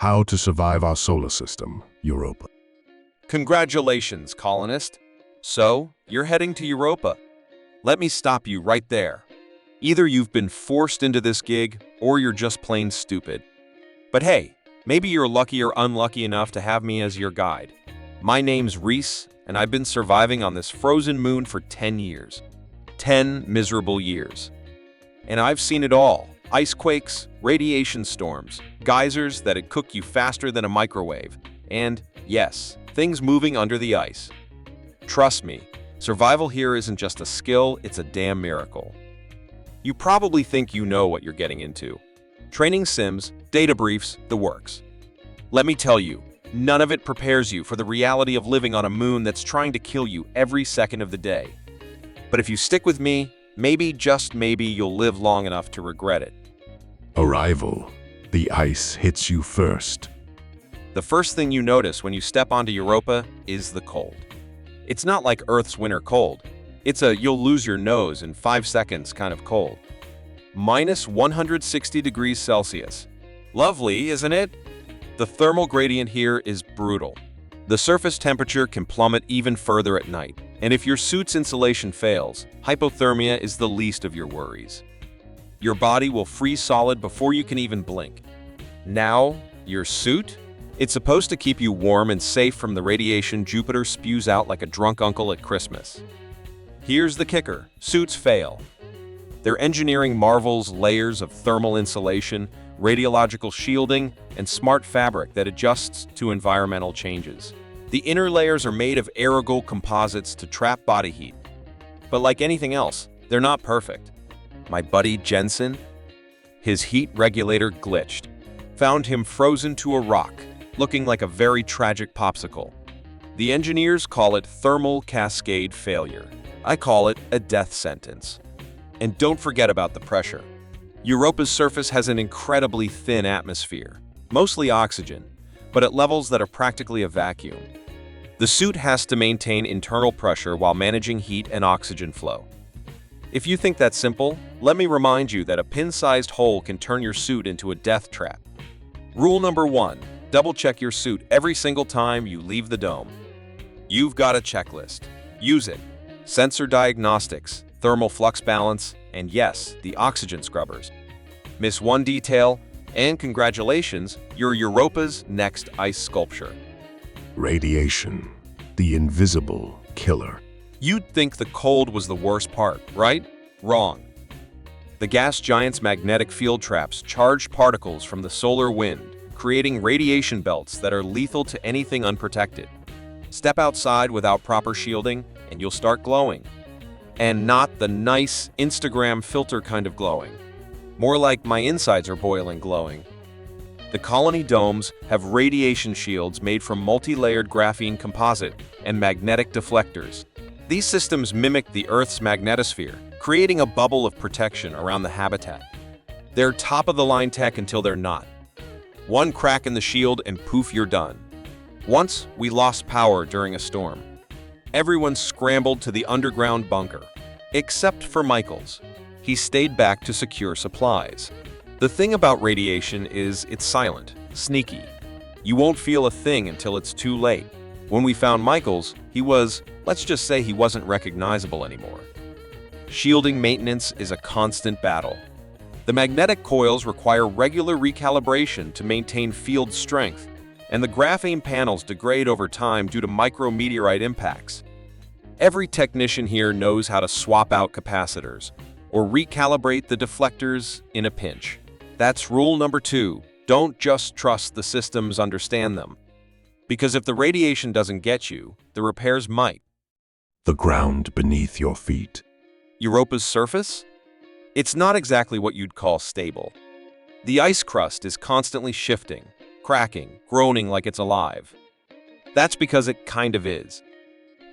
How to survive our solar system, Europa. Congratulations, colonist. So, you're heading to Europa. Let me stop you right there. Either you've been forced into this gig, or you're just plain stupid. But hey, maybe you're lucky or unlucky enough to have me as your guide. My name's Reese, and I've been surviving on this frozen moon for 10 years. 10 miserable years. And I've seen it all. Icequakes, radiation storms, geysers that'd cook you faster than a microwave, and, yes, things moving under the ice. Trust me, survival here isn't just a skill, it's a damn miracle. You probably think you know what you're getting into. Training sims, data briefs, the works. Let me tell you, none of it prepares you for the reality of living on a moon that's trying to kill you every second of the day. But if you stick with me, maybe, just maybe, you'll live long enough to regret it. Arrival. The ice hits you first. The first thing you notice when you step onto Europa is the cold. It's not like Earth's winter cold. It's a you'll lose your nose in 5 seconds kind of cold. Minus 160 degrees Celsius. Lovely, isn't it? The thermal gradient here is brutal. The surface temperature can plummet even further at night, and if your suit's insulation fails, hypothermia is the least of your worries. Your body will freeze solid before you can even blink. Now, your suit? It's supposed to keep you warm and safe from the radiation Jupiter spews out like a drunk uncle at Christmas. Here's the kicker: suits fail. They're engineering marvels, layers of thermal insulation, radiological shielding, and smart fabric that adjusts to environmental changes. The inner layers are made of aerogel composites to trap body heat. But like anything else, they're not perfect. My buddy Jensen, his heat regulator glitched. Found him frozen to a rock, looking like a very tragic popsicle. The engineers call it thermal cascade failure. I call it a death sentence. And don't forget about the pressure. Europa's surface has an incredibly thin atmosphere, mostly oxygen, but at levels that are practically a vacuum. The suit has to maintain internal pressure while managing heat and oxygen flow. If you think that's simple, let me remind you that a pin-sized hole can turn your suit into a death trap. Rule number 1, double-check your suit every single time you leave the dome. You've got a checklist. Use it. Sensor diagnostics, thermal flux balance, and yes, the oxygen scrubbers. Miss one detail, and congratulations, you're Europa's next ice sculpture. Radiation. The invisible killer. You'd think the cold was the worst part, right? Wrong. The gas giant's magnetic field traps charged particles from the solar wind, creating radiation belts that are lethal to anything unprotected. Step outside without proper shielding, and you'll start glowing. And not the nice Instagram filter kind of glowing. More like my insides are boiling glowing. The colony domes have radiation shields made from multi-layered graphene composite and magnetic deflectors. These systems mimic the Earth's magnetosphere, creating a bubble of protection around the habitat. They're top-of-the-line tech until they're not. One crack in the shield and poof, you're done. Once, we lost power during a storm. Everyone scrambled to the underground bunker, except for Michaels. He stayed back to secure supplies. The thing about radiation is it's silent, sneaky. You won't feel a thing until it's too late. When we found Michaels, he was, let's just say he wasn't recognizable anymore. Shielding maintenance is a constant battle. The magnetic coils require regular recalibration to maintain field strength, and the graphene panels degrade over time due to micrometeorite impacts. Every technician here knows how to swap out capacitors or recalibrate the deflectors in a pinch. That's rule number 2. Don't just trust the systems, understand them. Because if the radiation doesn't get you, the repairs might. The ground beneath your feet. Europa's surface? It's not exactly what you'd call stable. The ice crust is constantly shifting, cracking, groaning like it's alive. That's because it kind of is.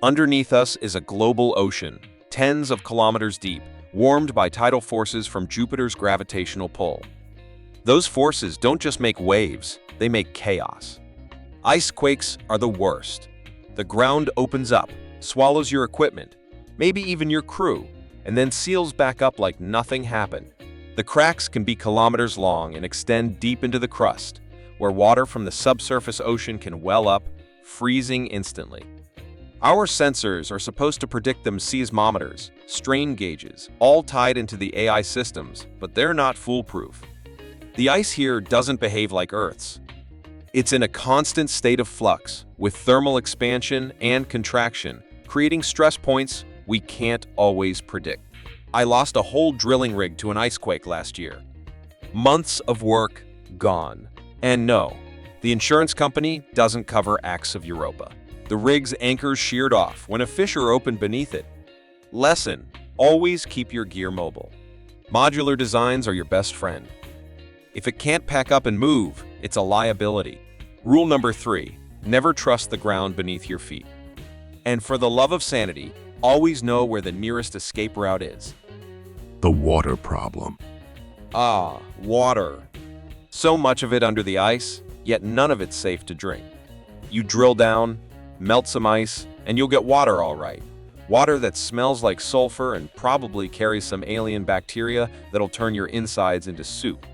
Underneath us is a global ocean, tens of kilometers deep, warmed by tidal forces from Jupiter's gravitational pull. Those forces don't just make waves, they make chaos. Icequakes are the worst. The ground opens up, swallows your equipment, maybe even your crew, and then seals back up like nothing happened. The cracks can be kilometers long and extend deep into the crust, where water from the subsurface ocean can well up, freezing instantly. Our sensors are supposed to predict them seismometers, strain gauges, all tied into the AI systems, but they're not foolproof. The ice here doesn't behave like Earth's. It's in a constant state of flux, with thermal expansion and contraction, creating stress points we can't always predict. I lost a whole drilling rig to an icequake last year. Months of work gone. And no, the insurance company doesn't cover acts of Europa. The rig's anchors sheared off when a fissure opened beneath it. Lesson: always keep your gear mobile. Modular designs are your best friend. If it can't pack up and move, it's a liability. Rule number 3, never trust the ground beneath your feet. And for the love of sanity, always know where the nearest escape route is. The water problem. Ah, water. So much of it under the ice, yet none of it's safe to drink. You drill down, melt some ice, and you'll get water all right. Water that smells like sulfur and probably carries some alien bacteria that'll turn your insides into soup.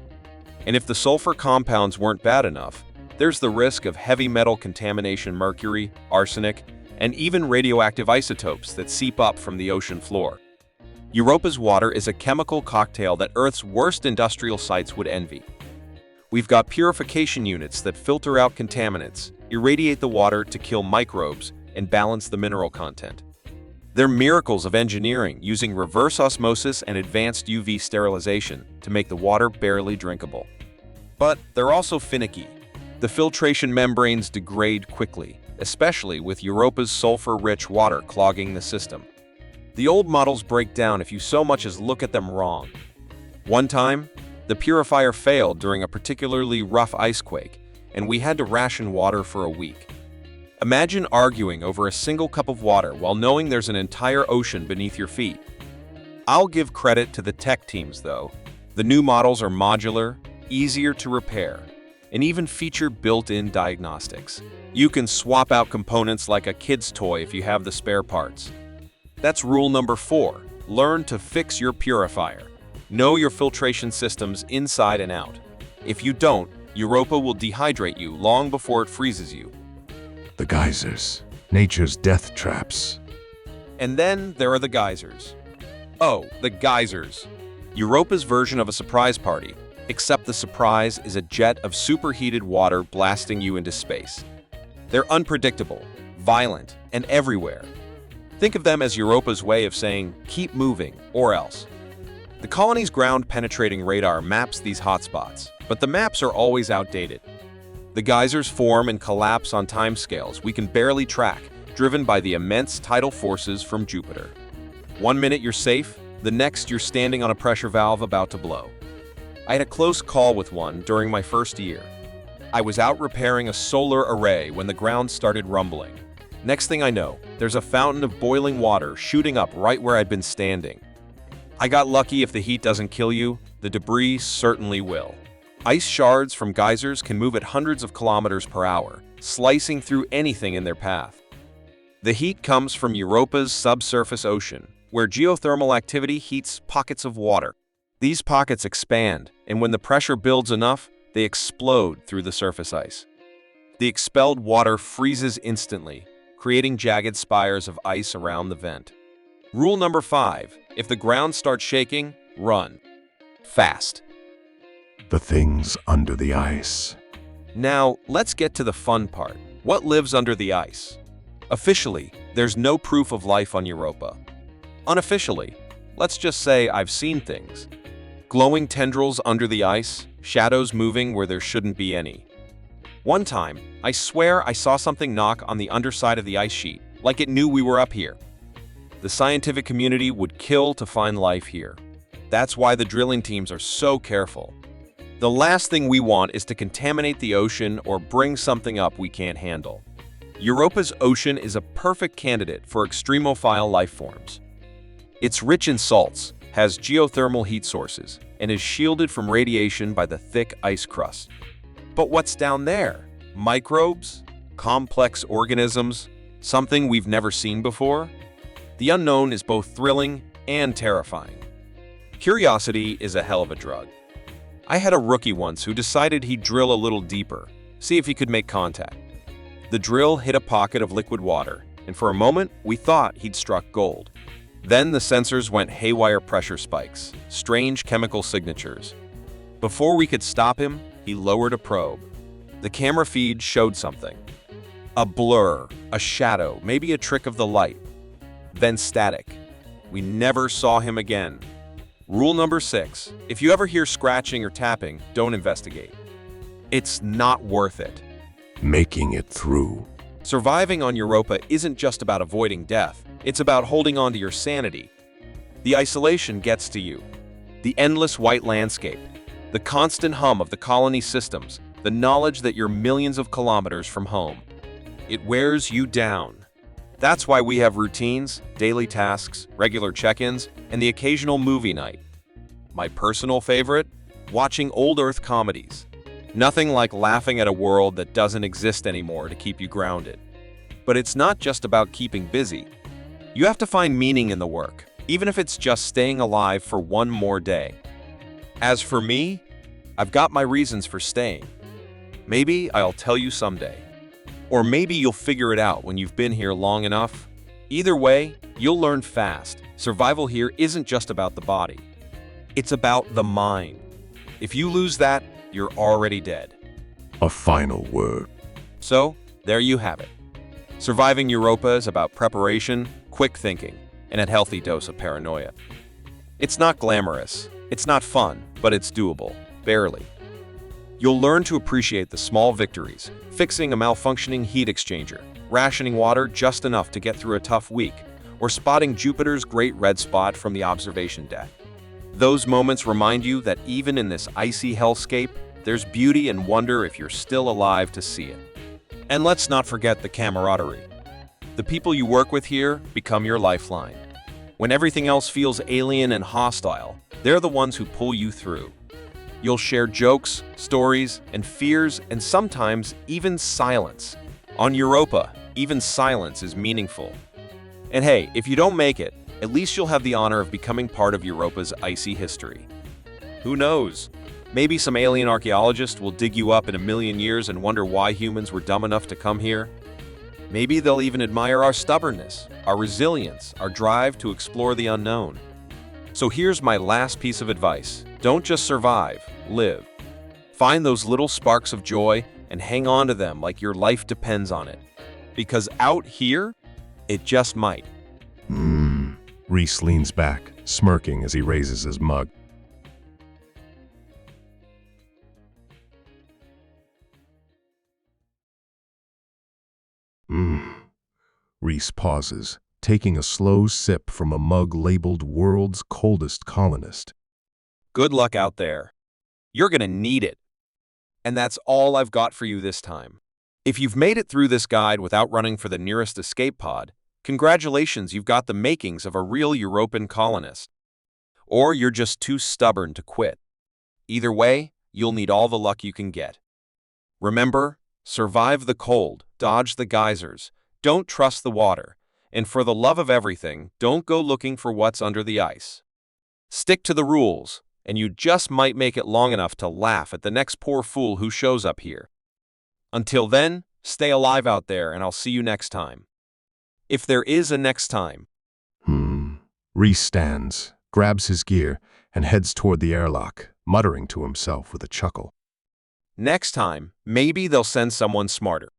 And if the sulfur compounds weren't bad enough, there's the risk of heavy metal contamination, mercury, arsenic, and even radioactive isotopes that seep up from the ocean floor. Europa's water is a chemical cocktail that Earth's worst industrial sites would envy. We've got purification units that filter out contaminants, irradiate the water to kill microbes, and balance the mineral content. They're miracles of engineering using reverse osmosis and advanced UV sterilization to make the water barely drinkable. But they're also finicky. The filtration membranes degrade quickly, especially with Europa's sulfur-rich water clogging the system. The old models break down if you so much as look at them wrong. One time, the purifier failed during a particularly rough icequake, and we had to ration water for a week. Imagine arguing over a single cup of water while knowing there's an entire ocean beneath your feet. I'll give credit to the tech teams, though. The new models are modular, easier to repair, and even feature built-in diagnostics. You can swap out components like a kid's toy if you have the spare parts. That's rule number 4. Learn to fix your purifier. Know your filtration systems inside and out. If you don't, Europa will dehydrate you long before it freezes you. The geysers. Nature's death traps. And then there are the geysers. Oh, the geysers. Europa's version of a surprise party, except the surprise is a jet of superheated water blasting you into space. They're unpredictable, violent, and everywhere. Think of them as Europa's way of saying, keep moving, or else. The colony's ground-penetrating radar maps these hotspots, but the maps are always outdated. The geysers form and collapse on timescales we can barely track, driven by the immense tidal forces from Jupiter. One minute you're safe, the next you're standing on a pressure valve about to blow. I had a close call with one during my first year. I was out repairing a solar array when the ground started rumbling. Next thing I know, there's a fountain of boiling water shooting up right where I'd been standing. I got lucky. If the heat doesn't kill you, the debris certainly will. Ice shards from geysers can move at hundreds of kilometers per hour, slicing through anything in their path. The heat comes from Europa's subsurface ocean, where geothermal activity heats pockets of water. These pockets expand, and when the pressure builds enough, they explode through the surface ice. The expelled water freezes instantly, creating jagged spires of ice around the vent. Rule number 5, if the ground starts shaking, run. Fast. The things under the ice. Now, let's get to the fun part. What lives under the ice? Officially, there's no proof of life on Europa. Unofficially, let's just say I've seen things. Glowing tendrils under the ice, shadows moving where there shouldn't be any. One time, I swear I saw something knock on the underside of the ice sheet, like it knew we were up here. The scientific community would kill to find life here. That's why the drilling teams are so careful. The last thing we want is to contaminate the ocean or bring something up we can't handle. Europa's ocean is a perfect candidate for extremophile life forms. It's rich in salts, has geothermal heat sources, and is shielded from radiation by the thick ice crust. But what's down there? Microbes? Complex organisms? Something we've never seen before? The unknown is both thrilling and terrifying. Curiosity is a hell of a drug. I had a rookie once who decided he'd drill a little deeper, see if he could make contact. The drill hit a pocket of liquid water, and for a moment, we thought he'd struck gold. Then the sensors went haywire, pressure spikes, strange chemical signatures. Before we could stop him, he lowered a probe. The camera feed showed something. A blur, a shadow, maybe a trick of the light. Then static. We never saw him again. Rule number 6, if you ever hear scratching or tapping, don't investigate. It's not worth it. Making it through. Surviving on Europa isn't just about avoiding death, it's about holding on to your sanity. The isolation gets to you. The endless white landscape, the constant hum of the colony systems, the knowledge that you're millions of kilometers from home. It wears you down. That's why we have routines, daily tasks, regular check-ins, and the occasional movie night. My personal favorite? Watching old Earth comedies. Nothing like laughing at a world that doesn't exist anymore to keep you grounded. But it's not just about keeping busy. You have to find meaning in the work, even if it's just staying alive for one more day. As for me, I've got my reasons for staying. Maybe I'll tell you someday. Or maybe you'll figure it out when you've been here long enough. Either way, you'll learn fast. Survival here isn't just about the body. It's about the mind. If you lose that, you're already dead. A final word. So, there you have it. Surviving Europa is about preparation, quick thinking, and a healthy dose of paranoia. It's not glamorous, it's not fun, but it's doable, barely. You'll learn to appreciate the small victories, fixing a malfunctioning heat exchanger, rationing water just enough to get through a tough week, or spotting Jupiter's great red spot from the observation deck. Those moments remind you that even in this icy hellscape, there's beauty and wonder if you're still alive to see it. And let's not forget the camaraderie. The people you work with here become your lifeline. When everything else feels alien and hostile, they're the ones who pull you through. You'll share jokes, stories, and fears, and sometimes even silence. On Europa, even silence is meaningful. And hey, if you don't make it, at least you'll have the honor of becoming part of Europa's icy history. Who knows? Maybe some alien archaeologist will dig you up in a million years and wonder why humans were dumb enough to come here. Maybe they'll even admire our stubbornness, our resilience, our drive to explore the unknown. So here's my last piece of advice. Don't just survive, live. Find those little sparks of joy and hang on to them like your life depends on it. Because out here, it just might. Reese leans back, smirking as he raises his mug. Reese pauses, taking a slow sip from a mug labeled World's Coldest Colonist. Good luck out there. You're gonna need it. And that's all I've got for you this time. If you've made it through this guide without running for the nearest escape pod, congratulations, you've got the makings of a real European colonist. Or you're just too stubborn to quit. Either way, you'll need all the luck you can get. Remember, survive the cold, dodge the geysers, don't trust the water, and for the love of everything, don't go looking for what's under the ice. Stick to the rules, and you just might make it long enough to laugh at the next poor fool who shows up here. Until then, stay alive out there, and I'll see you next time. If there is a next time. Reese stands, grabs his gear, and heads toward the airlock, muttering to himself with a chuckle. Next time, maybe they'll send someone smarter.